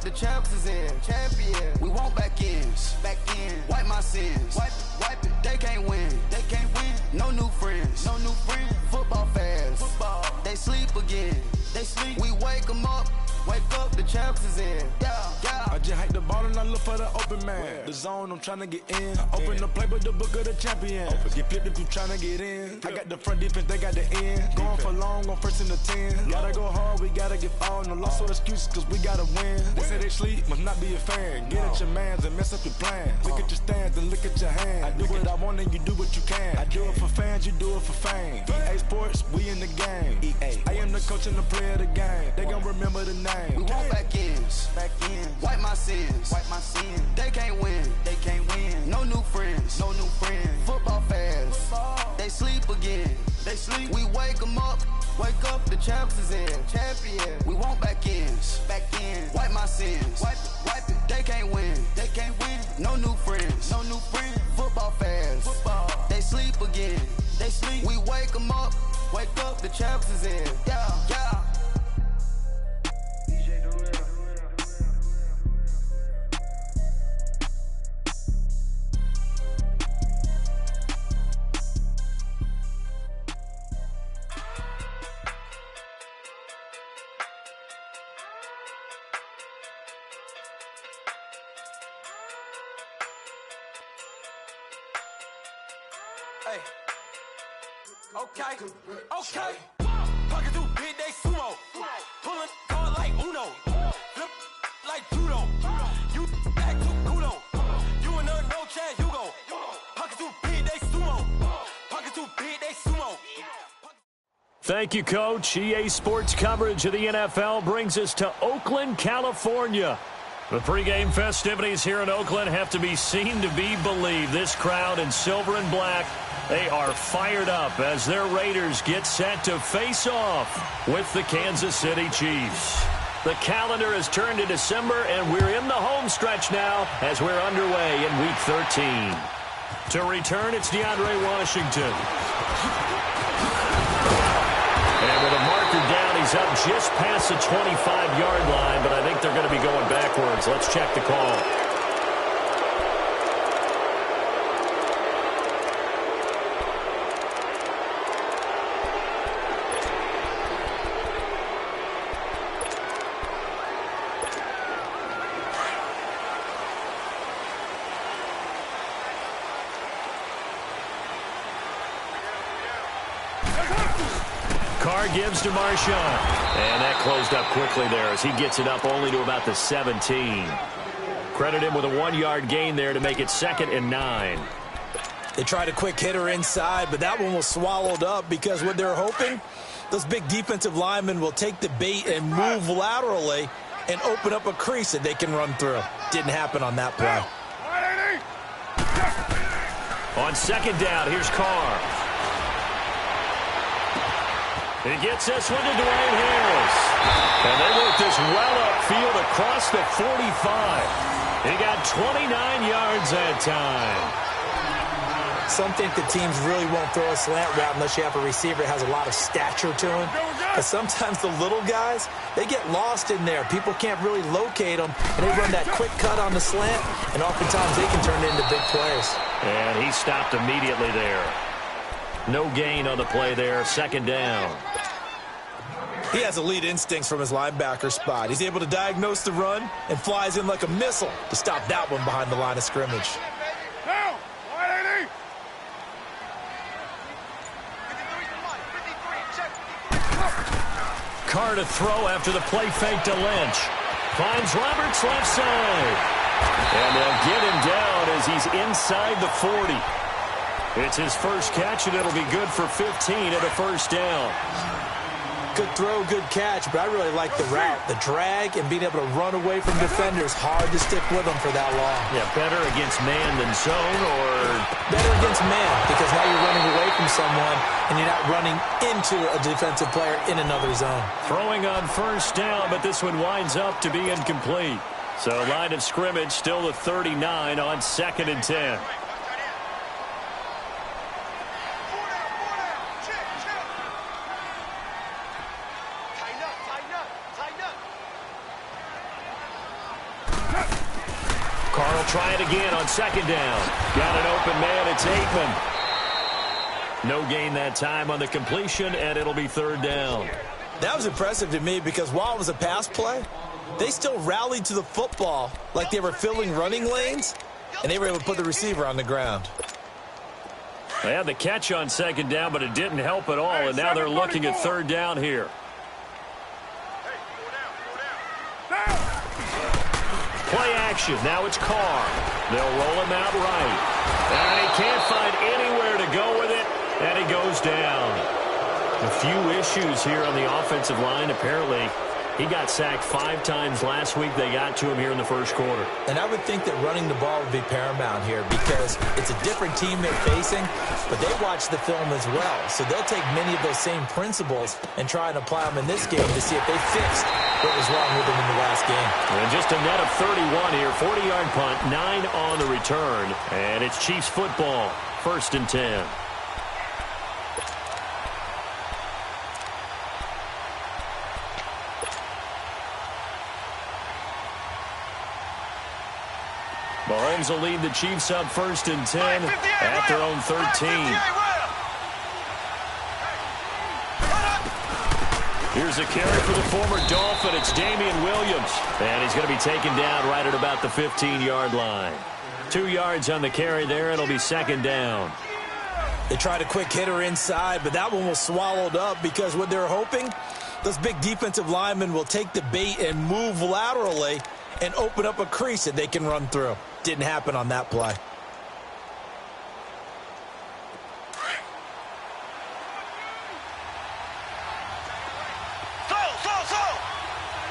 the champs is in. Champion. We want back ends. Back in. Wipe my sins. Wipe it. They can't win. They can't win. No new friends. No new friends. Football fans. Football. They sleep again. They sleep. We wake them up. Wake up, the champs is in. Yeah, yeah. I just hike the ball and I look for the open man. Where? The zone, I'm trying to get in. Open the playbook, the book of the champion. Get flipped if you trying to get in. I got the front defense, they got the end. Going for long, on first and the 10. Gotta go hard, we gotta give all. No loss or excuses, cause we gotta win. They say they sleep, must not be a fan. Get at your mans and mess up your plan. Look at your stands and look at your hand. I do what I want and you do what you can. I do it for fans, you do it for fame. EA Sports, we in the game. I am the coach and the player of the game. They gon' remember the name. We want back ends. Back ends. Wipe my sins. Wipe my sins. They can't win. They can't win. No new friends. No new friends. Football fans. Football. They sleep again. They sleep. We wake them up. Wake up, the champs is in. Champion. We want back ends. Back ends. Wipe my sins. Wipe it. They can't win. They can't win. No new friends. No new friends. Football fans. Football. They sleep again. They sleep. We wake them up. Wake up, the champs is in. Yeah, yeah. Hey. Okay. Pocket too big, they sumo. Pulling card like Uno. Flip like judo. You act too kudo. You and her no chance, you go. Pocket too big, they sumo. Pocket too big, they sumo. Thank you, Coach. EA Sports coverage of the NFL brings us to Oakland, California. The pregame festivities here in Oakland have to be seen to be believed. This crowd in silver and black, they are fired up as their Raiders get set to face off with the Kansas City Chiefs. The calendar has turned to December, and we're in the home stretch now as we're underway in Week 13. To return, it's DeAndre Washington. And with a marker down, he's up just past the 25-yard line, but I think they're going to be going backwards. Let's check the call. Carr gives to Marshawn. And that closed up quickly there as he gets it up only to about the 17. Credit him with a 1-yard gain there to make it 2nd and 9. They tried a quick hitter inside, but that one was swallowed up because what they're hoping, those big defensive linemen will take the bait and move laterally and open up a crease that they can run through. Didn't happen on that play. On 2nd down, here's Carr. He gets this one to Dwayne Harris. And they work this well upfield across the 45. He got 29 yards that time. Some think the teams really won't throw a slant route unless you have a receiver that has a lot of stature to him. Because sometimes the little guys, they get lost in there. People can't really locate them, and they run that quick cut on the slant, and oftentimes they can turn it into big plays. And he stopped immediately there. No gain on the play there, 2nd down. He has elite instincts from his linebacker spot. He's able to diagnose the run and flies in like a missile to stop that one behind the line of scrimmage. Carr to throw after the play fake to Lynch. Finds Roberts left side. And they'll get him down as he's inside the 40. It's his first catch, and it'll be good for 15 at a 1st down. Good throw, good catch, but I really like the route. The drag and being able to run away from defenders, hard to stick with them for that long. Yeah, better against man than zone, or? Better against man, because now you're running away from someone, and you're not running into a defensive player in another zone. Throwing on 1st down, but this one winds up to be incomplete. So line of scrimmage still the 39 on 2nd and 10. try it again on second down. Got an open man. It's Aikman. No gain that time on the completion, and it'll be third down. That was impressive to me because while it was a pass play, they still rallied to the football like they were filling running lanes, and they were able to put the receiver on the ground. They had the catch on second down, but it didn't help at all, and now they're looking at third down here. Play action. Now it's Carr. They'll roll him out right. And he can't find anywhere to go with it, and he goes down. A few issues here on the offensive line. Apparently, he got sacked 5 times last week. They got to him here in the first quarter. And I would think that running the ball would be paramount here because it's a different team they're facing, but they watch the film as well. So they'll take many of those same principles and try and apply them in this game to see if they fixed what was wrong with them in the last game. And just a net of 31 here. 40-yard punt, 9 on the return. And it's Chiefs football, 1st and 10. Mahomes will lead the Chiefs up 1st and 10 at their own 13. Here's a carry for the former Dolphin. It's Damian Williams. And he's going to be taken down right at about the 15-yard line. 2 yards on the carry there. It'll be 2nd down. They tried a quick hitter inside, but that one was swallowed up because what they're hoping, those big defensive linemen will take the bait and move laterally and open up a crease that they can run through. Didn't happen on that play.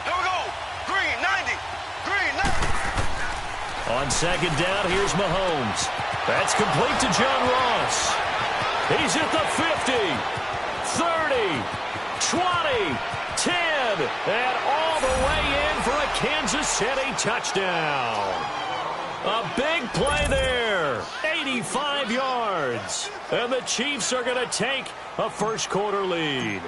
Here we go. Green, 90. Green, 90. On second down, here's Mahomes. That's complete to John Ross. He's at the 50, 30, 20, 10, and all the way in for a Kansas City touchdown. A big play there, 85 yards. And the Chiefs are going to take a first quarter lead.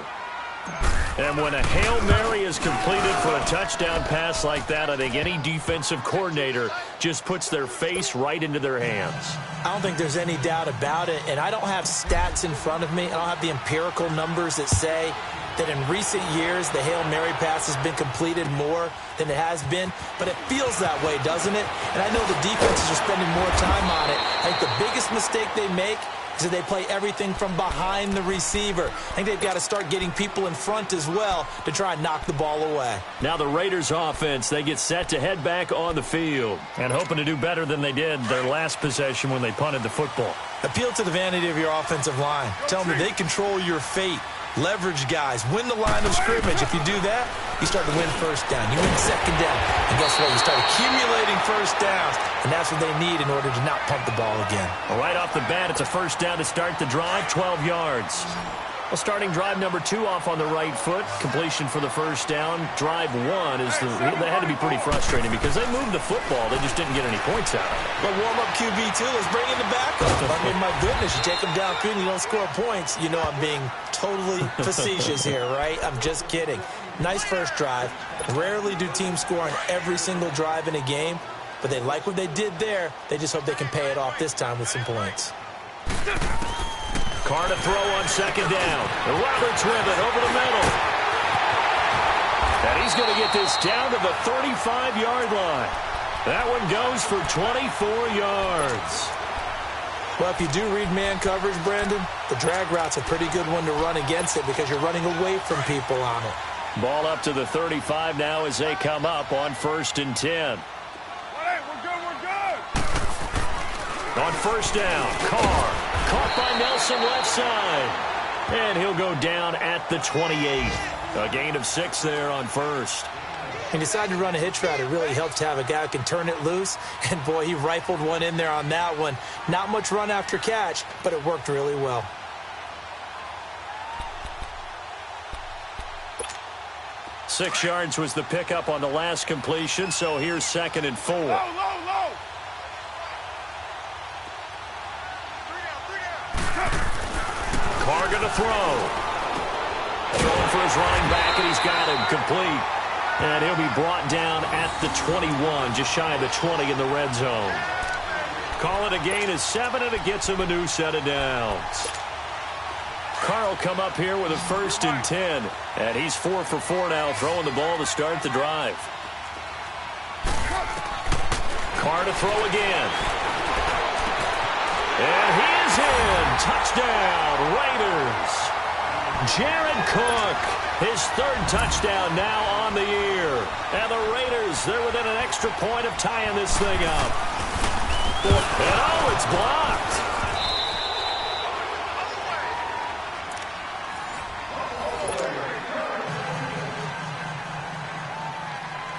And when a Hail Mary is completed for a touchdown pass like that, I think any defensive coordinator just puts their face right into their hands. I don't think there's any doubt about it, and I don't have stats in front of me. I don't have the empirical numbers that say that in recent years the Hail Mary pass has been completed more than it has been, but it feels that way, doesn't it? And I know the defenses are spending more time on it. I think the biggest mistake they make is that they play everything from behind the receiver. I think they've got to start getting people in front as well to try and knock the ball away. Now the Raiders offense, they get set to head back on the field and hoping to do better than they did their last possession when they punted the football. Appeal to the vanity of your offensive line. Tell them that they control your fate. Leverage guys. Win the line of scrimmage. If you do that, you start to win first down. You win second down. And guess what? You start accumulating first downs. And that's what they need in order to not punt the ball again. Right off the bat, it's a first down to start the drive, 12 yards. Well, starting drive number 2 off on the right foot. Completion for the first down. Drive 1 is that had to be pretty frustrating because they moved the football. They just didn't get any points out of it. But warm-up QB2, let's bring in the backup. I mean, my goodness, you take them downfield and you don't score points. You know I'm being totally facetious here, right? I'm just kidding. Nice first drive. Rarely do teams score on every single drive in a game, but they like what they did there. They just hope they can pay it off this time with some points. Carr to throw on second down. Roberts with it over the middle. And he's going to get this down to the 35-yard line. That one goes for 24 yards. Well, if you do read man coverage, Brandon, the drag route's a pretty good one to run against it because you're running away from people on it. Ball up to the 35 now as they come up on 1st and 10. We're good. On first down, Carr caught by Nelson left side. And he'll go down at the 28. A gain of 6 there on first. He decided to run a hitch route. It really helps to have a guy who can turn it loose. And, boy, he rifled one in there on that one. Not much run after catch, but it worked really well. Six yards was the pickup on the last completion, so here's 2nd and 4. Low. Carr going to throw. Throwing for his running back, and he's got him complete. And he'll be brought down at the 21, just shy of the 20 in the red zone. Call it a gain of 7, and it gets him a new set of downs. Carr will come up here with a 1st and 10. And he's 4 for 4 now, throwing the ball to start the drive. Carr to throw again. And he is in. Touchdown, Raiders. Jared Cook, his 3rd touchdown now on the year. And the Raiders, they're within an extra point of tying this thing up. And oh, it's blocked.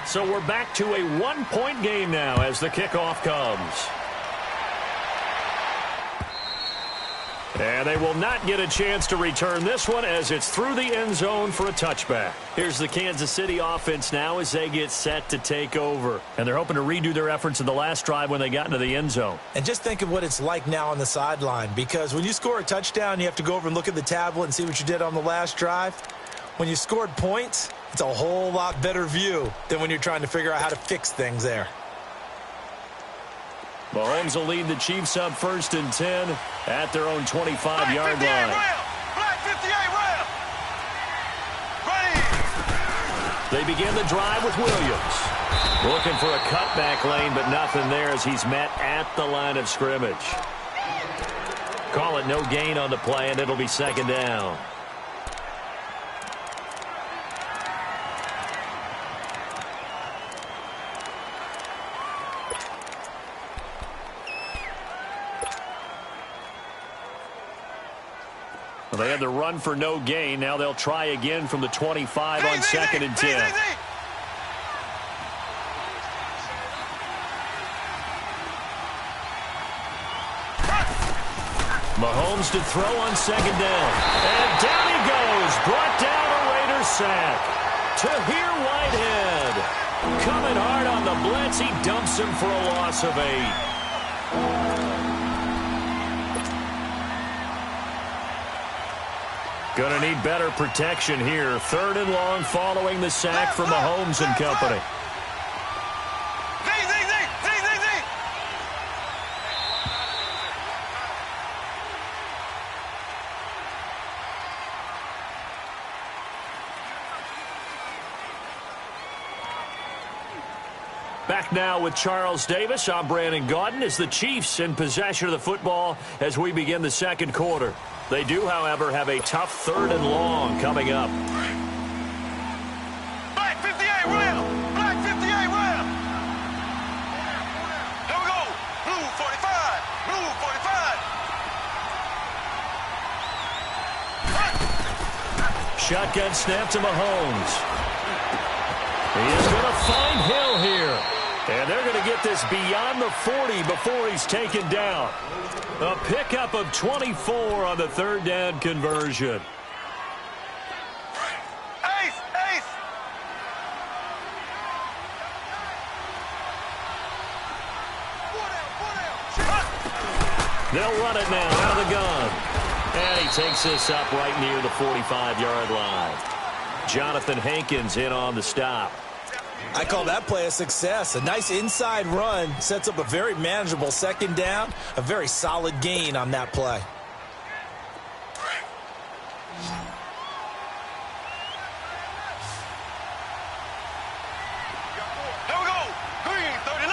So we're back to a 1-point game now as the kickoff comes. And they will not get a chance to return this one as it's through the end zone for a touchback. Here's the Kansas City offense now as they get set to take over. And they're hoping to redo their efforts in the last drive when they got into the end zone. And just think of what it's like now on the sideline, because when you score a touchdown, you have to go over and look at the tablet and see what you did on the last drive. When you scored points, it's a whole lot better view than when you're trying to figure out how to fix things there. Mahomes will lead the Chiefs up 1st and 10 at their own 25-yard line. Black 58 round. They begin the drive with Williams. Looking for a cutback lane, but nothing there as he's met at the line of scrimmage. Call it no gain on the play, and it'll be 2nd down. Well, they had the run for no gain. Now they'll try again from the 25 on 2nd and 10. Mahomes to throw on 2nd down. And down he goes. Brought down a Raiders sack. Tahir Whitehead. Coming hard on the blitz. He dumps him for a loss of 8. Going to need better protection here. 3rd and long following the sack from Mahomes and company. Back now with Charles Davis. I'm Brandon Gaudin as the Chiefs in possession of the football as we begin the 2nd quarter. They do, however, have a tough 3rd and long coming up. Black 58 round. Black 58 round. Here we go. Blue 45. Blue 45. Shotgun snap to Mahomes. He is going to find Hill here. And they're going to get this beyond the 40 before he's taken down. A pickup of 24 on the 3rd down conversion. Ace, ace. They'll run it now out of the gun. And he takes this up right near the 45-yard line. Jonathan Hankins in on the stop. I call that play a success. A nice inside run sets up a very manageable 2nd down. A very solid gain on that play. Here we go. Green 39.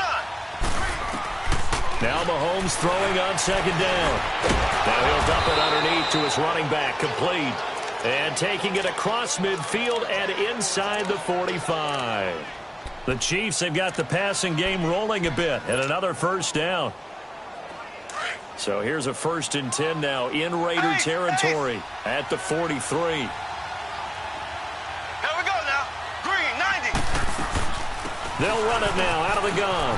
Now Mahomes throwing on 2nd down. Now he'll dump it underneath to his running back, complete. And taking it across midfield and inside the 45. The Chiefs have got the passing game rolling a bit and another 1st down. So here's a 1st and 10 now in Raider territory at the 43. Here we go now. Green 90. They'll run it now out of the gun.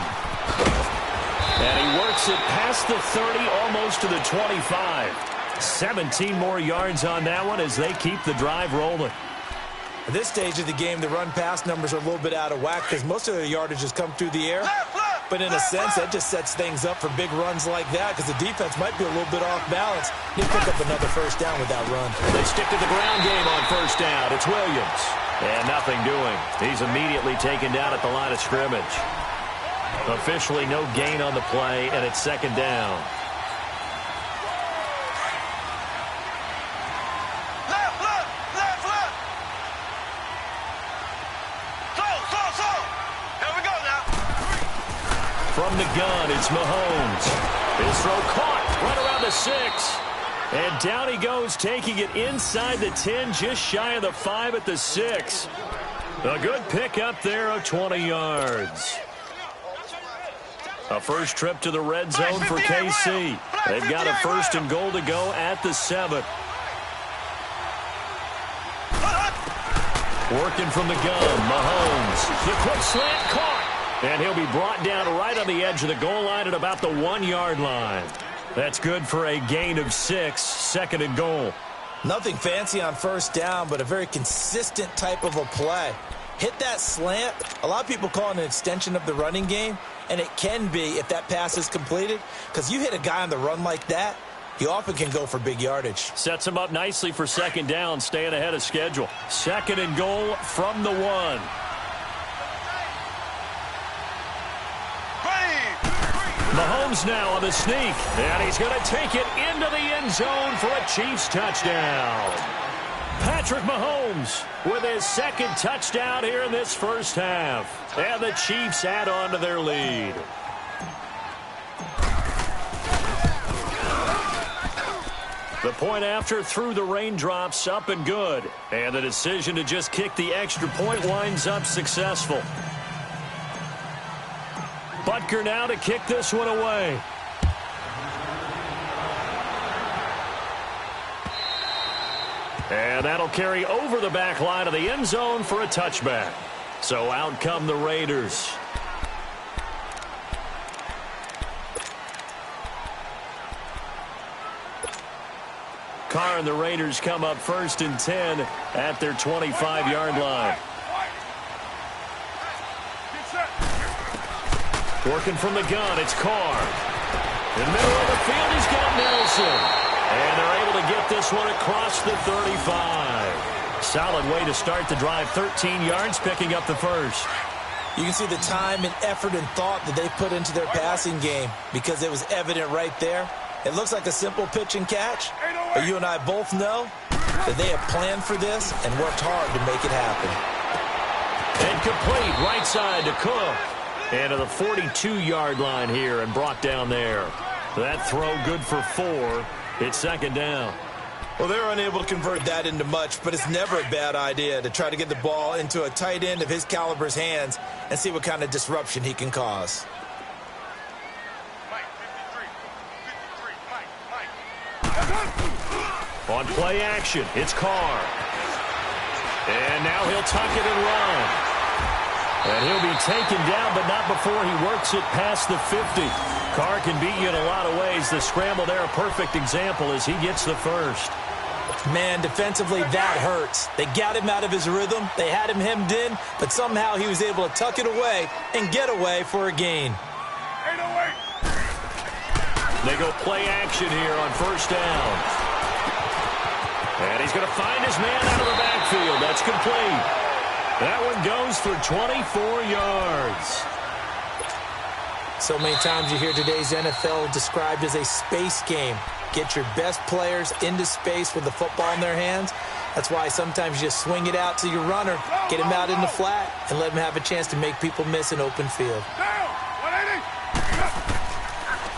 And he works it past the 30, almost to the 25. 17 more yards on that one as they keep the drive rolling. At this stage of the game, the run-pass numbers are a little bit out of whack because most of the yardage has come through the air. But in a sense, that just sets things up for big runs like that because the defense might be a little bit off balance. They pick up another 1st down with that run. They stick to the ground game on 1st down. It's Williams. And nothing doing. He's immediately taken down at the line of scrimmage. Officially no gain on the play, and it's second down. Left. Slow. There we go now. From the gun, it's Mahomes. His throw caught right around the 6. And down he goes, taking it inside the 10, just shy of the 5 at the 6. A good pick up there of 20 yards. A first trip to the red zone for KC. They've got a first and goal to go at the 7. Working from the gun, Mahomes. The quick slant caught. And he'll be brought down right on the edge of the goal line at about the 1-yard line. That's good for a gain of 6, second and goal. Nothing fancy on first down, but a very consistent type of a play. Hit that slant. A lot of people call it an extension of the running game, and it can be if that pass is completed, because you hit a guy on the run like that, he often can go for big yardage. Sets him up nicely for second down, staying ahead of schedule. Second and goal from the 1. Mahomes now on the sneak, and he's going to take it into the end zone for a Chiefs touchdown. Patrick Mahomes with his second touchdown here in this first half. And the Chiefs add on to their lead. The point after through the raindrops, up and good. And the decision to just kick the extra point winds up successful. Butker now to kick this one away. And that'll carry over the back line of the end zone for a touchback. So out come the Raiders. Carr and the Raiders come up first and 10 at their 25-yard line. Working from the gun, it's Carr. In the middle of the field, he's got Nelson. And they're able to get this one across the 35. Solid way to start the drive, 13 yards, picking up the first. You can see the time and effort and thought that they put into their passing game because it was evident right there. It looks like a simple pitch and catch, but you and I both know that they have planned for this and worked hard to make it happen. Incomplete, right side to Cook. And to the 42-yard line here and brought down there. That throw good for 4. It's second down. Well, they're unable to convert that into much, but it's never a bad idea to try to get the ball into a tight end of his caliber's hands and see what kind of disruption he can cause. On play action, it's Carr. And now he'll tuck it and run. And he'll be taken down, but not before he works it past the 50. Carr can beat you in a lot of ways. The scramble there, a perfect example as he gets the first. Man, defensively, that hurts. They got him out of his rhythm. They had him hemmed in, but somehow he was able to tuck it away and get away for a gain. They go play action here on first down. And he's going to find his man out of the backfield. That's complete. That one goes for 24 yards. So many times you hear today's NFL described as a space game. Get your best players into space with the football in their hands. That's why sometimes you just swing it out to your runner, get him out in the flat, and let him have a chance to make people miss an open field.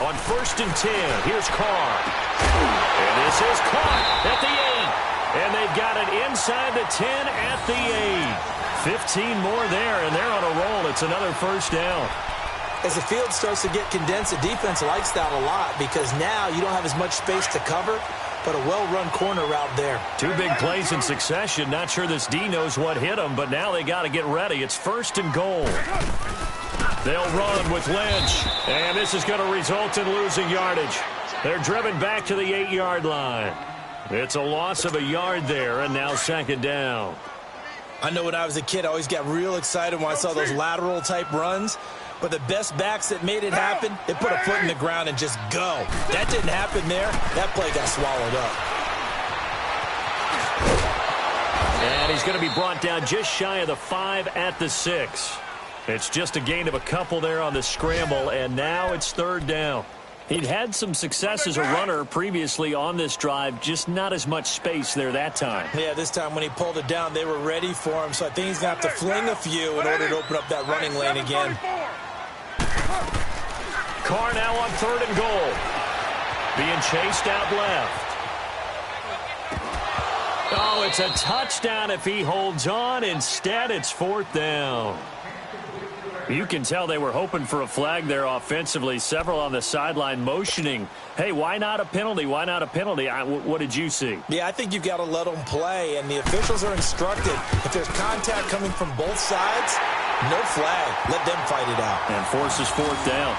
On first and 10, here's Carr. And this is caught at the 8. And they've got it inside the 10 at the 8. 15 more there, and they're on a roll. It's another first down. As the field starts to get condensed, the defense likes that a lot because now you don't have as much space to cover, but a well-run corner route there. 2 big plays in succession. Not sure this D knows what hit them, but now they got to get ready. It's first and goal. They'll run with Lynch, and this is going to result in losing yardage. They're driven back to the 8-yard line. It's a loss of a yard there, and now second down. I know when I was a kid, I always got real excited when I saw those lateral-type runs. But the best backs that made it happen, they put a foot in the ground and just go. That didn't happen there. That play got swallowed up. And he's he's going to be brought down just shy of the 5 at the 6. It's just a gain of a couple there on the scramble, and now it's 3rd down. He'd had some success as a runner previously on this drive, just not as much space there that time. Yeah, this time when he pulled it down, they were ready for him, so I think he's going to have to fling a few in order to open up that running lane again. Carr now on 3rd and goal. Being chased out left. Oh, it's a touchdown if he holds on. Instead, it's 4th down. You can tell they were hoping for a flag there offensively. Several on the sideline motioning, hey, why not a penalty? Why not a penalty? What did you see? Yeah, I think you've got to let them play, and the officials are instructed. If there's contact coming from both sides, no flag. Let them fight it out. And forces 4th down.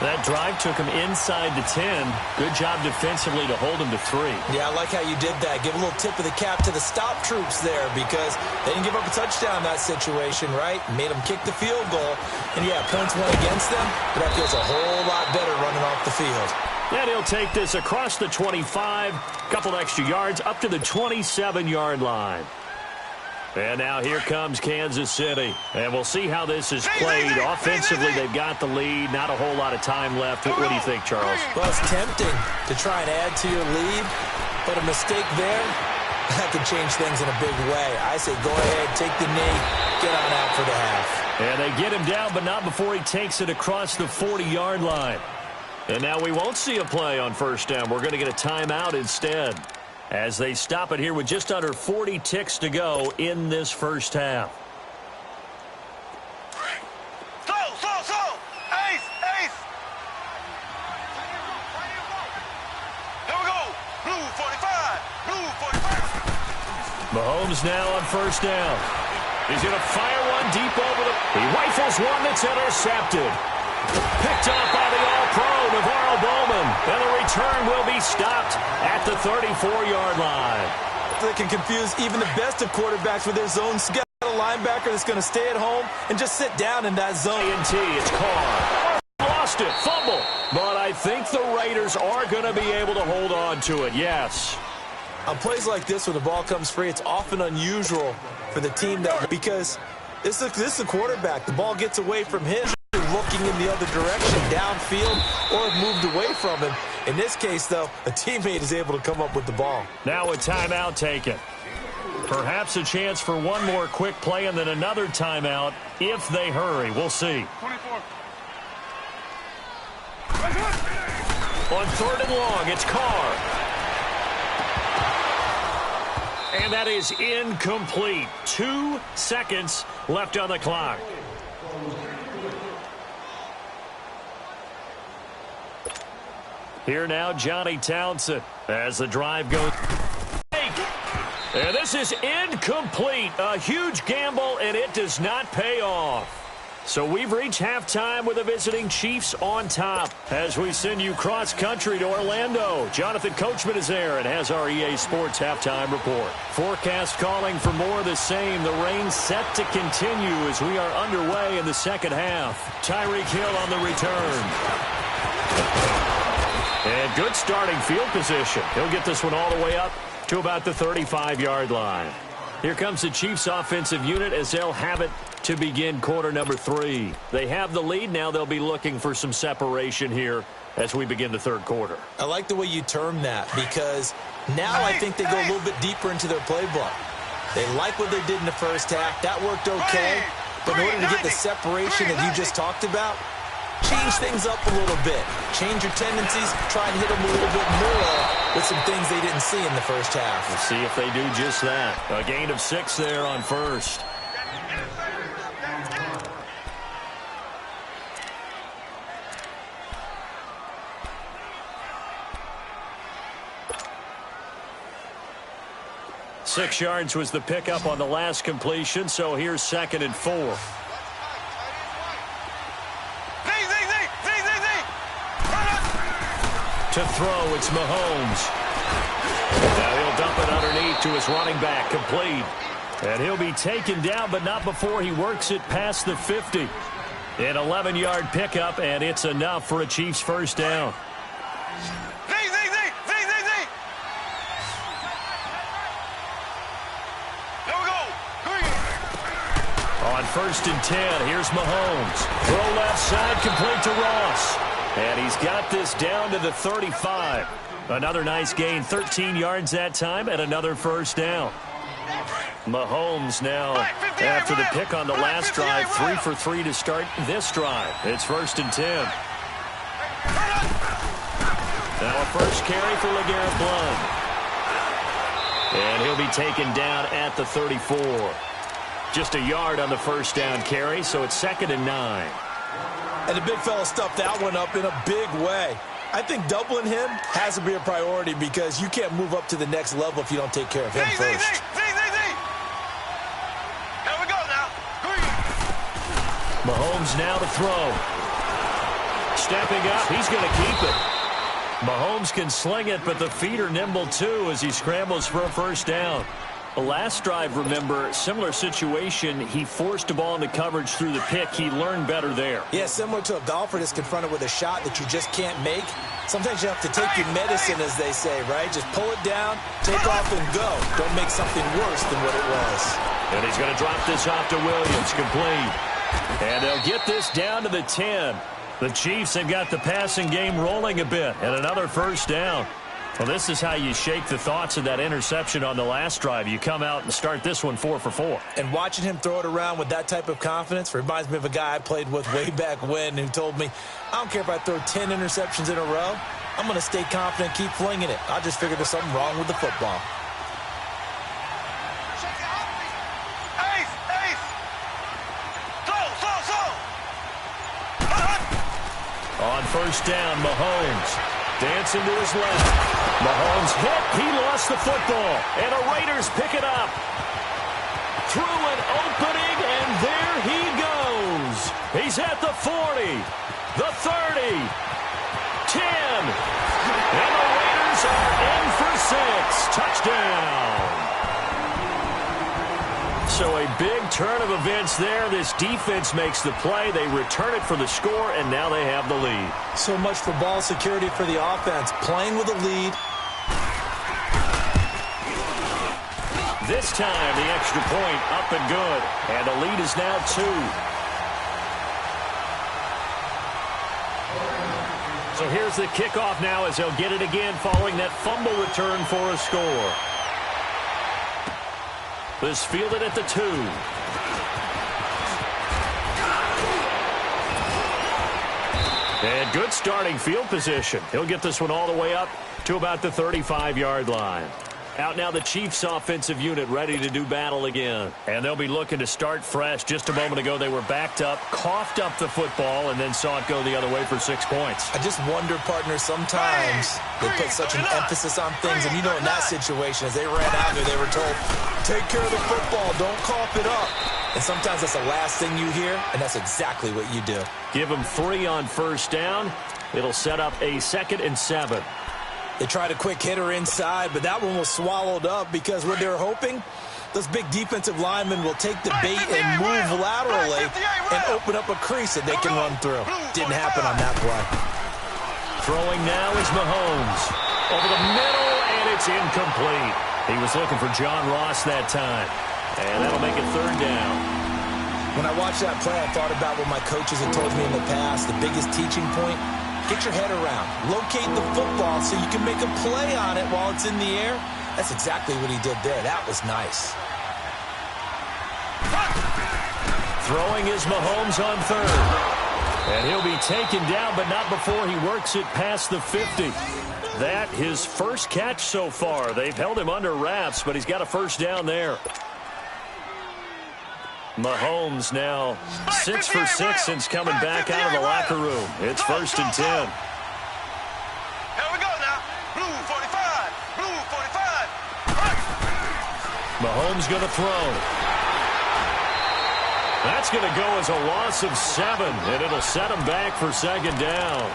That drive took him inside the 10. Good job defensively to hold him to 3. Yeah, I like how you did that. Give a little tip of the cap to the stop troops there because they didn't give up a touchdown in that situation, right? Made them kick the field goal. And, yeah, points went against them, but that feels a whole lot better running off the field. And he'll take this across the 25, couple extra yards up to the 27-yard line. And now here comes Kansas City. And we'll see how this is played. Offensively, they've got the lead. Not a whole lot of time left. What do you think, Charles? Well, it's tempting to try and add to your lead, but a mistake there, that could change things in a big way. I say go ahead, take the knee, get on out for the half. And they get him down, but not before he takes it across the 40-yard line. And now we won't see a play on 1st down. We're going to get a timeout instead, as they stop it here with just under 40 ticks to go in this first half. Slow. Ace. Here we go. Blue 45. Mahomes now on 1st down. He's going to fire one deep over the... He rifles one that's intercepted. Picked up by the All-Pro, Navarro Bowman. And the return will be stopped at the 34-yard line. They can confuse even the best of quarterbacks with their zone schedule. A linebacker that's going to stay at home and just sit down in that zone. It's Carr. Lost it. Fumble. But I think the Raiders are going to be able to hold on to it. Yes. On plays like this where the ball comes free, it's often unusual for the team that because this is the quarterback. The ball gets away from him. Looking in the other direction, downfield, or moved away from him. In this case, though, a teammate is able to come up with the ball. Now a timeout taken. Perhaps a chance for one more quick play and then another timeout if they hurry. We'll see. 24. On 3rd and long, it's Carr. And that is incomplete. 2 seconds left on the clock. Here now, Johnny Townsend as the drive goes. And this is incomplete. A huge gamble, and it does not pay off. So we've reached halftime with the visiting Chiefs on top as we send you cross-country to Orlando. Jonathan Coachman is there and has our EA Sports halftime report. Forecast calling for more of the same. The rain set to continue as we are underway in the second half. Tyreek Hill on the return. And good starting field position. He'll get this one all the way up to about the 35-yard line. Here comes the Chiefs offensive unit as they'll have it to begin quarter number 3. They have the lead. Now they'll be looking for some separation here as we begin the 3rd quarter. I like the way you term that because now I think they go a little bit deeper into their playbook. They like what they did in the first half. That worked okay. But in order to get the separation that you just talked about, change things up a little bit. Change your tendencies. Try and hit them a little bit more with some things they didn't see in the first half. We'll see if they do just that. A gain of 6 there on 1st. Six yards was the pickup on the last completion, so here's 2nd and 4. To throw, it's Mahomes. Now he'll dump it underneath to his running back, complete. And he'll be taken down, but not before he works it past the 50. An 11-yard pickup, and it's enough for a Chiefs first down. There we go. 1st and 10. Here's Mahomes. Throw left side, complete to Ross. And he's got this down to the 35. Another nice gain, 13 yards that time, and another first down. Mahomes now, after the pick on the last drive, 3 for 3 to start this drive. It's 1st and 10. Now a first carry for LeGarrette Blount. And he'll be taken down at the 34. Just a yard on the first down carry, so it's 2nd and 9. And the big fella stuffed that one up in a big way. I think doubling him has to be a priority because you can't move up to the next level if you don't take care of him first. Here we go now. Mahomes now to throw. Stepping up, he's going to keep it. Mahomes can sling it, but the feet are nimble too as he scrambles for a first down. The last drive, remember, similar situation. He forced a ball into coverage through the pick. He learned better there. Yeah, similar to a golfer that's confronted with a shot that you just can't make. Sometimes you have to take your medicine, as they say, right? Just pull it down, take off, and go. Don't make something worse than what it was. And he's going to drop this off to Williams, complete. And they'll get this down to the 10. The Chiefs have got the passing game rolling a bit, and another first down. Well, this is how you shake the thoughts of that interception on the last drive. You come out and start this one 4 for 4. And watching him throw it around with that type of confidence reminds me of a guy I played with way back when who told me, I don't care if I throw 10 interceptions in a row. I'm going to stay confident, keep flinging it. I just figured there's something wrong with the football. On first down, Mahomes dancing to his left. Mahomes hit. He lost the football. And the Raiders pick it up. Through an opening, and there he goes. He's at the 40, the 30, 10. And the Raiders are in for 6. Touchdown. So a big turn of events there. This defense makes the play. They return it for the score, and now they have the lead. So much for ball security for the offense. Playing with a lead. This time, the extra point up and good. And the lead is now 2. So here's the kickoff now as they'll get it again following that fumble return for a score. This fielded at the 2. And good starting field position. He'll get this one all the way up to about the 35-yard line. Out now the Chiefs offensive unit ready to do battle again. And they'll be looking to start fresh. Just a moment ago they were backed up, coughed up the football, and then saw it go the other way for 6 points. I just wonder, partner, sometimes they put such an emphasis on things. And you know in that situation, as they ran out there, they were told, take care of the football, don't cough it up. And sometimes that's the last thing you hear, and that's exactly what you do. Give them 3 on first down. It'll set up a 2nd and 7. They tried a quick hitter inside, but that one was swallowed up because what they're hoping, those big defensive linemen will take the bait and move laterally and open up a crease that they can run through. Didn't happen on that play. Throwing now is Mahomes. Over the middle, and it's incomplete. He was looking for John Ross that time. And that'll make it 3rd down. When I watched that play, I thought about what my coaches had told me in the past. The biggest teaching point, get your head around. Locate the football so you can make a play on it while it's in the air. That's exactly what he did there. That was nice. Throwing is Mahomes on 3rd. And he'll be taken down, but not before he works it past the 50. That his first catch so far. They've held him under wraps, but he's got a first down there. Mahomes now 6 for 6 since coming back out of the locker room. It's 1st and 10. Here we go now. Blue 45. Blue 45. Mahomes going to throw. That's going to go as a loss of 7, and it'll set him back for 2nd down.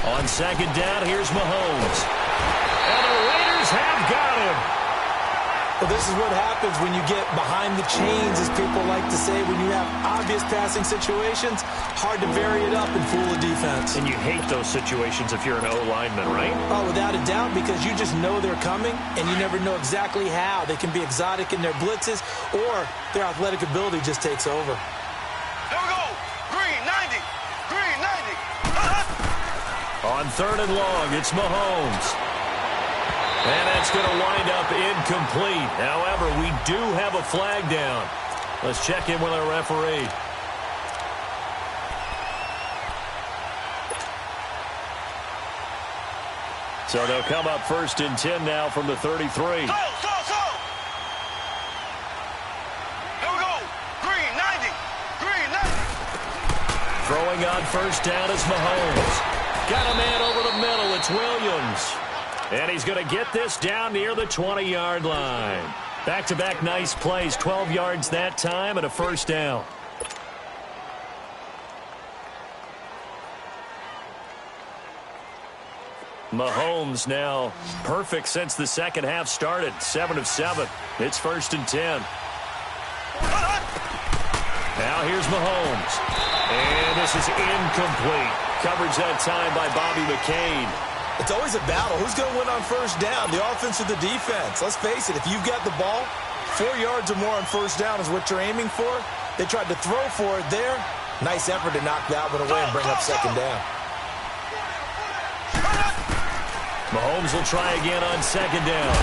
On second down, here's Mahomes. And the Raiders have got him. Well, this is what happens when you get behind the chains, as people like to say. When you have obvious passing situations, hard to vary it up and fool a defense. And you hate those situations if you're an O-lineman, right? Oh, without a doubt, because you just know they're coming, and you never know exactly how. They can be exotic in their blitzes, or their athletic ability just takes over. There we go. Green 90. Green 90. On third and long, it's Mahomes. And that's going to wind up incomplete. However, we do have a flag down. Let's check in with our referee. So they'll come up 1st and 10 now from the 33. So. There we go. Green 90. Green 90. Throwing on first down is Mahomes. Got a man over the middle. It's Williams. And he's going to get this down near the 20-yard line. Back-to-back nice plays. 12 yards that time and a first down. Mahomes now perfect since the second half started. 7 of 7. It's 1st and 10. Now here's Mahomes. And this is incomplete. Coverage that time by Bobby McCain. It's always a battle. Who's going to win on first down, the offense or the defense? Let's face it, if you've got the ball, 4 yards or more on first down is what you're aiming for. They tried to throw for it there. Nice effort to knock that one away and bring up second down. Mahomes will try again on second down.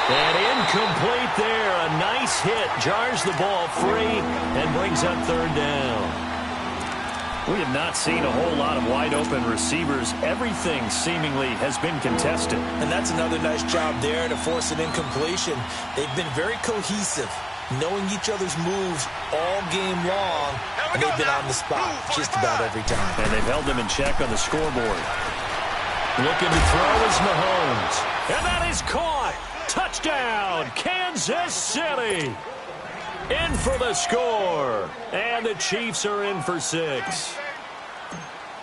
And incomplete there. A nice hit. Jars the ball free and brings up third down. We have not seen a whole lot of wide-open receivers. Everything seemingly has been contested. And that's another nice job there to force an incompletion. They've been very cohesive, knowing each other's moves all game long, and they've been on the spot just about every time. And they've held them in check on the scoreboard. Looking to throw is Mahomes. And that is caught. Touchdown, Kansas City. In for the score. And the Chiefs are in for 6.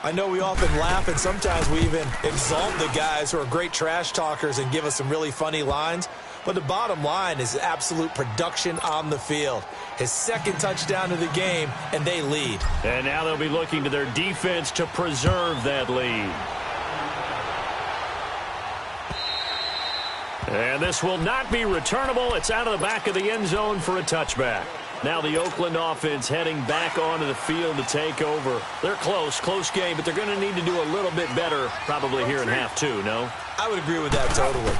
I know we often laugh, and sometimes we even exalt the guys who are great trash talkers and give us some really funny lines. But the bottom line is absolute production on the field. His second touchdown of the game, and they lead. And now they'll be looking to their defense to preserve that lead. And this will not be returnable. It's out of the back of the end zone for a touchback. Now the Oakland offense heading back onto the field to take over. They're close game, but they're going to need to do a little bit better probably here in half 2, no? I would agree with that totally.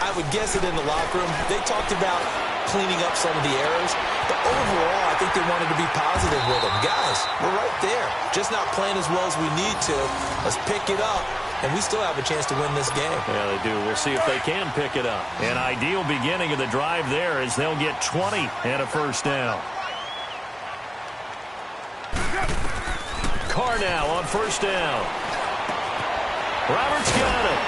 I would guess it in the locker room. They talked about cleaning up some of the errors, but overall I think they wanted to be positive with them. Guys, we're right there. Just not playing as well as we need to. Let's pick it up. And we still have a chance to win this game. Yeah, they do. We'll see if they can pick it up. An ideal beginning of the drive there as they'll get 20 and a first down. Carr now on first down. Roberts got it.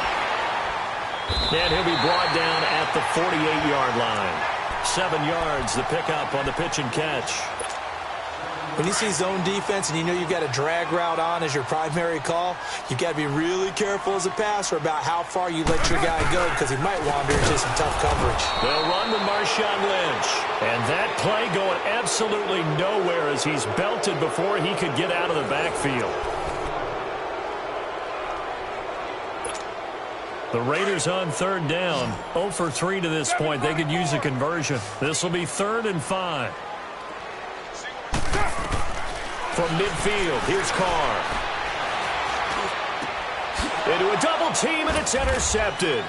And he'll be brought down at the 48-yard line. 7 yards, the pickup on the pitch and catch. When you see zone defense and you know you've got a drag route on as your primary call, you've got to be really careful as a passer about how far you let your guy go because he might wander into some tough coverage. They'll run with Marshawn Lynch. And that play going absolutely nowhere as he's belted before he could get out of the backfield. The Raiders on third down. 0 for 3 to this point. They could use a conversion. This will be 3rd and 5. From midfield, here's Carr. Into a double team, and it's intercepted.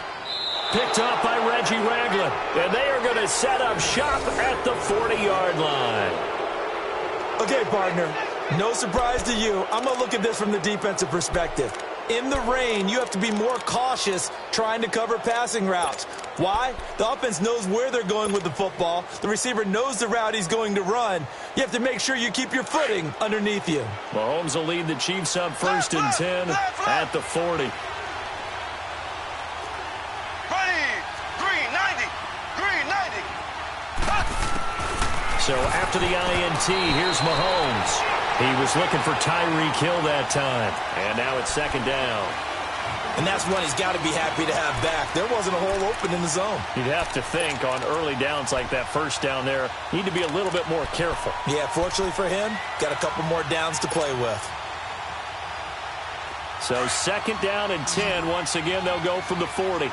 Picked up by Reggie Ragland. And they are going to set up shop at the 40-yard line. Okay, partner, no surprise to you. I'm going to look at this from the defensive perspective. In the rain, you have to be more cautious trying to cover passing routes. Why? The offense knows where they're going with the football. The receiver knows the route he's going to run. You have to make sure you keep your footing underneath you. Mahomes will lead the Chiefs up 1st and 10 at the 40. Ready. Green 90. Green 90. So after the INT, here's Mahomes. He was looking for Tyreek Hill that time. And now it's 2nd down. And that's one he's got to be happy to have back. There wasn't a hole open in the zone. You'd have to think on early downs like that first down there, need to be a little bit more careful. Yeah, fortunately for him, got a couple more downs to play with. So 2nd down and 10. Once again, they'll go from the 40.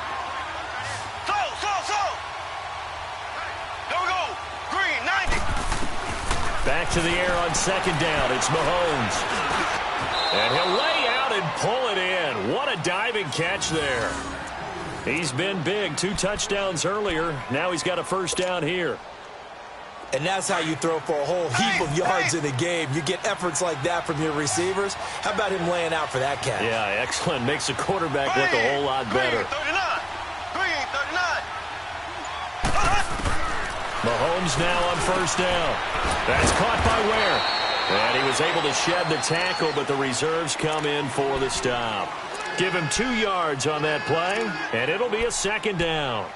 Back to the air on 2nd down. It's Mahomes. And he'll lay out and pull it in. What a diving catch there. He's been big. 2 touchdowns earlier. Now he's got a first down here. And that's how you throw for a whole heap of yards in a game. You get efforts like that from your receivers. How about him laying out for that catch? Yeah, excellent. Makes the quarterback look a whole lot better. Mahomes now on first down. That's caught by Ware. And he was able to shed the tackle, but the reserves come in for the stop. Give him 2 yards on that play, and it'll be a 2nd down.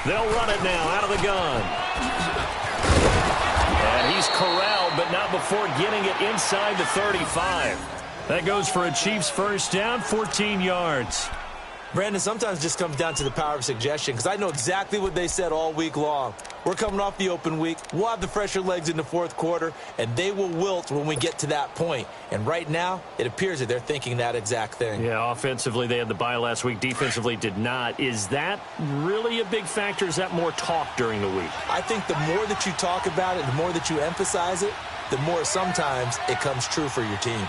They'll run it now out of the gun. And he's corralled, but not before getting it inside the 35. That goes for a Chiefs first down, 14 yards. Brandon, sometimes it just comes down to the power of suggestion, because I know exactly what they said all week long. We're coming off the open week. We'll have the fresher legs in the 4th quarter, and they will wilt when we get to that point. And right now, it appears that they're thinking that exact thing. Yeah, offensively, they had the bye last week. Defensively, did not. Is that really a big factor? Is that more talk during the week? I think the more that you talk about it, the more that you emphasize it, the more sometimes it comes true for your team.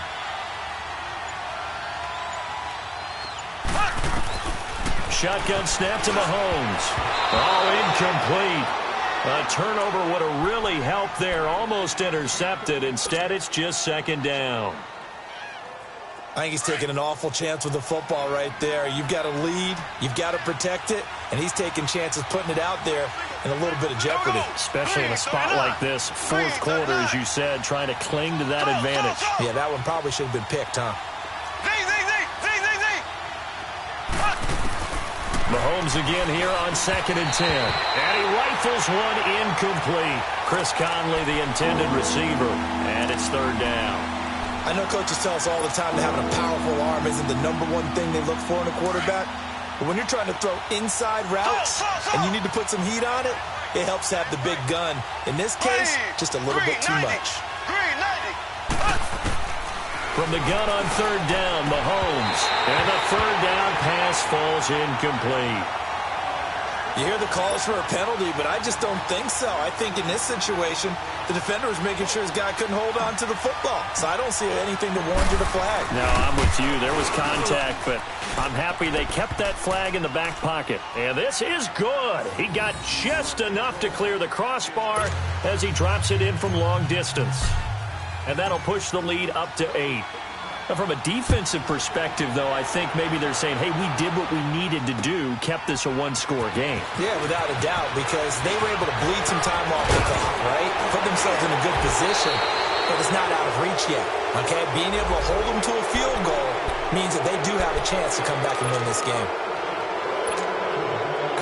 Shotgun snap to Mahomes. Oh, incomplete. A turnover would have really helped there. Almost intercepted. Instead, it's just 2nd down. I think he's taking an awful chance with the football right there. You've got a lead. You've got to protect it. And he's taking chances putting it out there in a little bit of jeopardy. Especially in a spot like this. 4th quarter, as you said, trying to cling to that advantage. Yeah, that one probably should have been picked, huh? Mahomes again here on 2nd and 10. And he rifles one incomplete. Chris Conley, the intended receiver. And it's 3rd down. I know coaches tell us all the time that having a powerful arm isn't the #1 thing they look for in a quarterback. But when you're trying to throw inside routes and you need to put some heat on it, it helps to have the big gun. In this case, just a little bit too much. From the gun on 3rd down, Mahomes. And the 3rd down pass falls incomplete. You hear the calls for a penalty, but I just don't think so. I think in this situation, the defender was making sure his guy couldn't hold on to the football. So I don't see anything to warrant the flag. No, I'm with you. There was contact, but I'm happy they kept that flag in the back pocket. And this is good. He got just enough to clear the crossbar as he drops it in from long distance. And that'll push the lead up to 8. Now, from a defensive perspective, though, I think maybe they're saying, hey, we did what we needed to do, kept this a 1-score game. Yeah, without a doubt, because they were able to bleed some time off the clock, right? Put themselves in a good position, but it's not out of reach yet, okay? Being able to hold them to a field goal means that they do have a chance to come back and win this game.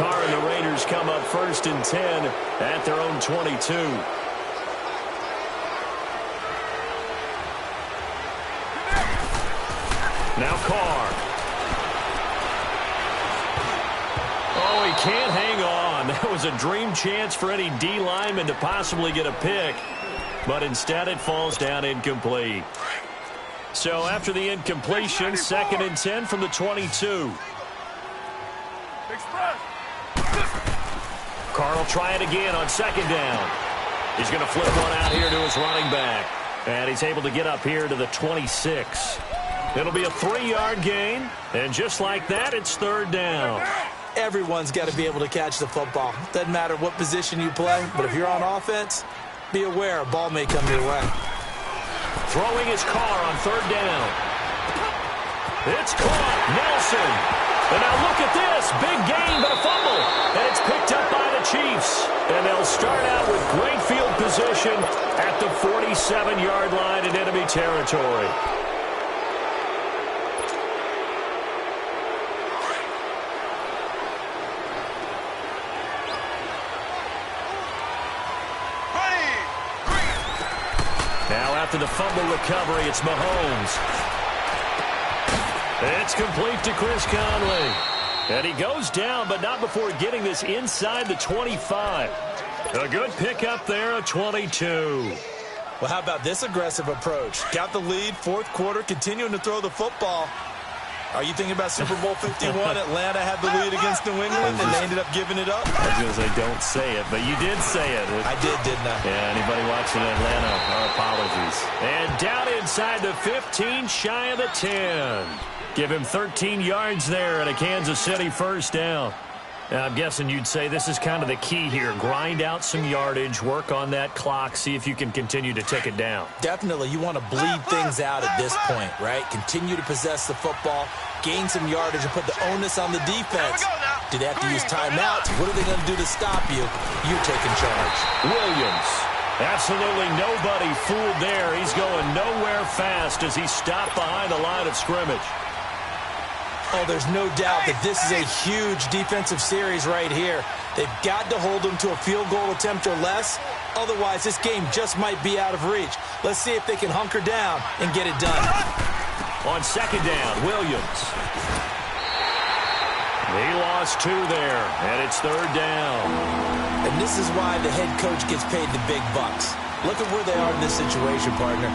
Carr and the Raiders come up 1st and 10 at their own 22. Now Carr. Oh, he can't hang on. That was a dream chance for any D lineman to possibly get a pick. But instead it falls down incomplete. So after the incompletion, 2nd and 10 from the 22. Carr will try it again on 2nd down. He's going to flip one out here to his running back. And he's able to get up here to the 26. It'll be a 3-yard gain, and just like that, it's 3rd down. Everyone's got to be able to catch the football. Doesn't matter what position you play, but if you're on offense, be aware a ball may come your way. Throwing his Carr on 3rd down. It's caught. Nelson. And now look at this. Big gain, but a fumble. And it's picked up by the Chiefs. And they'll start out with great field position at the 47-yard line in enemy territory. Now after the fumble recovery, it's Mahomes. It's complete to Chris Conley. And he goes down, but not before getting this inside the 25. A good pickup there, a 22. Well, how about this aggressive approach? Got the lead, fourth quarter, continuing to throw the football. Are you thinking about Super Bowl 51? Atlanta had the lead against New England, and they ended up giving it up? I was going to say, don't say it, but you did say it. I did, didn't I? Yeah, anybody watching Atlanta, our apologies. And down inside the 15, shy of the 10. Give him 13 yards there and a Kansas City first down. Now, I'm guessing you'd say this is kind of the key here. Grind out some yardage, work on that clock, see if you can continue to tick it down. Definitely. You want to bleed things out at this point, right? Continue to possess the football, gain some yardage, and put the onus on the defense. Do they have to use timeouts? What are they going to do to stop you? You're taking charge. Williams. Absolutely nobody fooled there. He's going nowhere fast as he stopped behind the line of scrimmage. Oh, there's no doubt that this is a huge defensive series right here. They've got to hold them to a field goal attempt or less. Otherwise, this game just might be out of reach. Let's see if they can hunker down and get it done. On second down, Williams. He lost 2 there, and it's third down. And this is why the head coach gets paid the big bucks. Look at where they are in this situation, partner.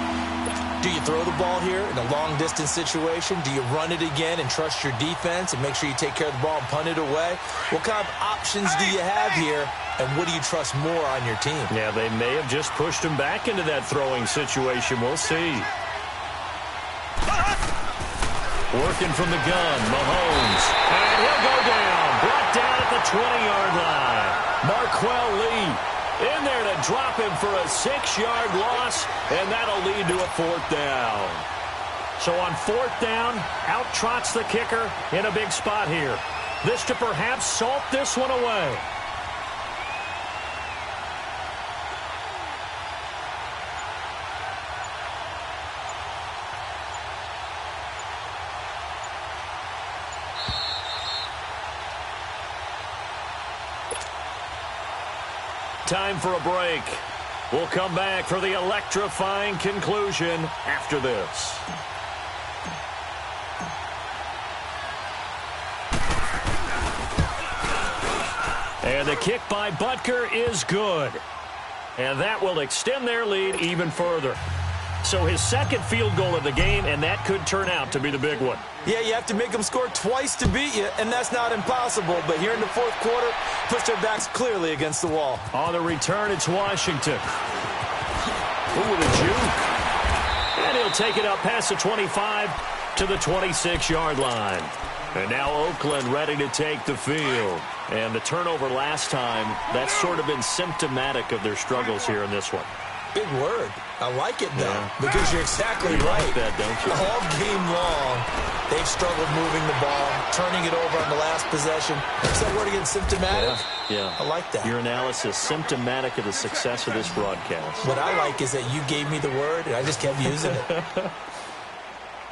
Do you throw the ball here in a long-distance situation? Do you run it again and trust your defense and make sure you take care of the ball and punt it away? What kind of options do you have here, and what do you trust more on your team? Yeah, they may have just pushed him back into that throwing situation. We'll see. Working from the gun, Mahomes. And he'll go down. Brought down at the 20-yard line. Marquell Lee in there to drop him for a 6-yard loss, and that'll lead to a fourth down. So on fourth down, out trots the kicker in a big spot here. This to perhaps salt this one away. Time for a break. We'll come back for the electrifying conclusion after this. And the kick by Butker is good. And that will extend their lead even further. So his second field goal of the game, and that could turn out to be the big one. Yeah, you have to make them score twice to beat you, and that's not impossible. But here in the fourth quarter, push their backs clearly against the wall. On the return, it's Washington. Ooh, with a juke. And he'll take it up past the 25 to the 26-yard line. And now Oakland ready to take the field. And the turnover last time, that's sort of been symptomatic of their struggles here in this one. Big word. I like it, though, because you're exactly right. Like that, don't you? All game long, they've struggled moving the ball, turning it over on the last possession. Is that word again, symptomatic? Yeah. I like that. Your analysis, symptomatic of the success of this broadcast. What I like is that you gave me the word, and I just kept using it.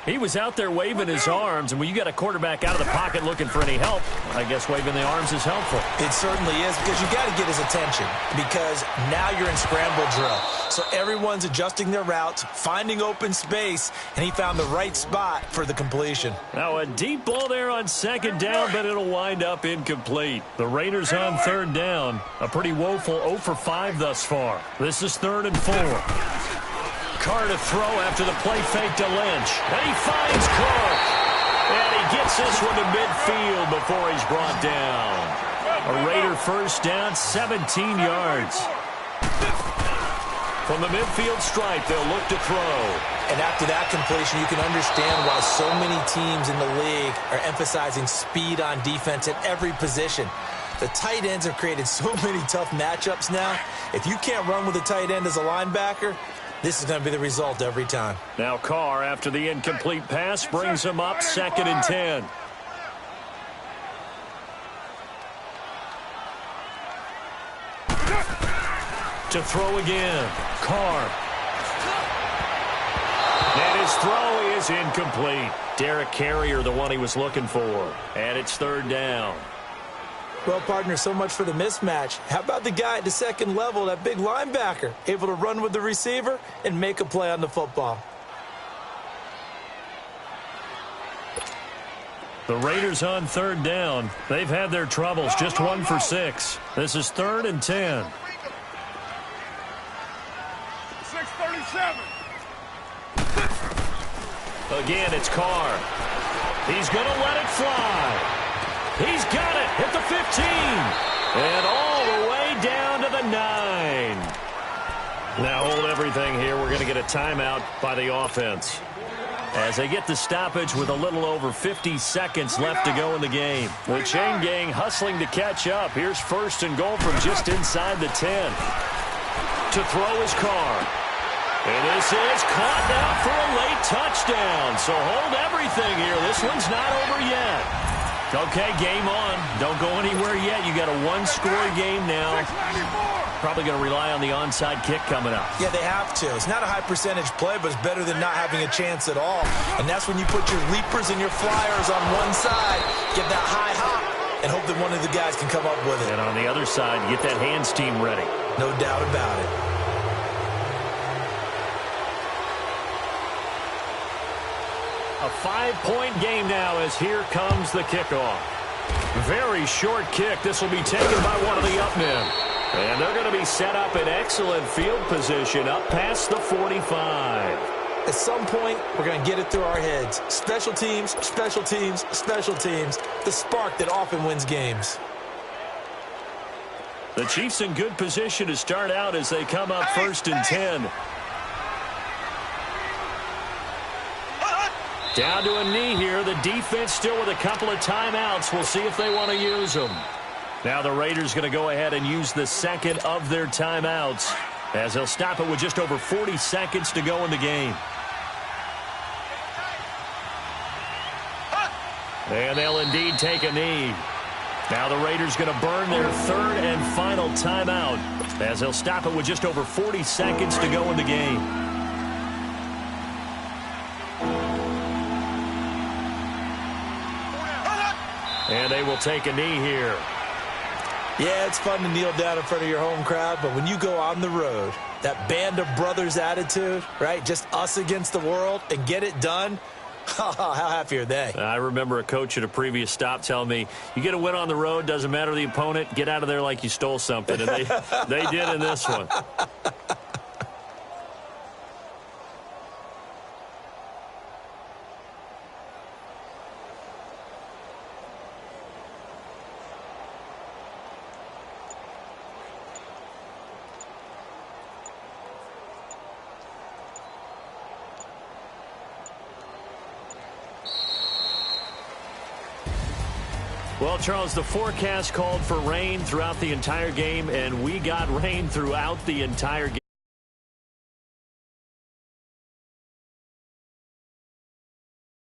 He was out there waving his arms, and when you got a quarterback out of the pocket looking for any help, I guess waving the arms is helpful. It certainly is, because you got to get his attention, because now you're in scramble drill. So everyone's adjusting their routes, finding open space, and he found the right spot for the completion. Now a deep ball there on second down, but it'll wind up incomplete. The Raiders on third down, a pretty woeful 0 for 5 thus far. This is 3rd and 4. Carr to throw after the play fake to Lynch. And he finds Cook. And he gets this one to midfield before he's brought down. A Raider first down, 17 yards. From the midfield stripe, they'll look to throw. And after that completion, you can understand why so many teams in the league are emphasizing speed on defense at every position. The tight ends have created so many tough matchups now. If you can't run with a tight end as a linebacker, this is going to be the result every time. Now Carr, after the incomplete pass, brings him up 2nd and 10. To throw again. Carr. And his throw is incomplete. Derek Carrier, the one he was looking for. And it's 3rd down. Well, partner, so much for the mismatch. How about the guy at the second level, that big linebacker, able to run with the receiver and make a play on the football? The Raiders on third down. They've had their troubles, just 1 for 6. This is 3rd and 10. 6:37. Again, it's Carr. He's going to let it fly. He's got it at the 15. And all the way down to the 9. Now hold everything here. We're going to get a timeout by the offense, as they get the stoppage with a little over 50 seconds left to go in the game. The chain gang hustling to catch up. Here's 1st and goal from just inside the 10. To throw is Carr. And this is caught now for a late touchdown. So hold everything here. This one's not over yet. Okay, game on. Don't go anywhere yet. You got a 1-score game now. Probably going to rely on the onside kick coming up. Yeah, they have to. It's not a high percentage play, but it's better than not having a chance at all. And that's when you put your leapers and your flyers on one side, get that high hop, and hope that one of the guys can come up with it. And on the other side, get that hands team ready. No doubt about it. A 5-point game now, as here comes the kickoff. Very short kick. This will be taken by one of the up men. And they're going to be set up in excellent field position up past the 45. At some point, we're going to get it through our heads. Special teams, special teams, special teams. The spark that often wins games. The Chiefs in good position to start out as they come up 1st and 10. Down to a knee here. The defense still with a couple of timeouts. We'll see if they want to use them. Now the Raiders going to go ahead and use the second of their timeouts, as they'll stop it with just over 40 seconds to go in the game. And they'll indeed take a knee. Now the Raiders going to burn their 3rd and final timeout, as they'll stop it with just over 40 seconds to go in the game. And they will take a knee here. Yeah, it's fun to kneel down in front of your home crowd, but when you go on the road, that band of brothers attitude, right, just us against the world, and get it done, how happy are they? I remember a coach at a previous stop telling me, you get a win on the road, doesn't matter the opponent, get out of there like you stole something. And they did in this one. Well, Charles, the forecast called for rain throughout the entire game, and we got rain throughout the entire game.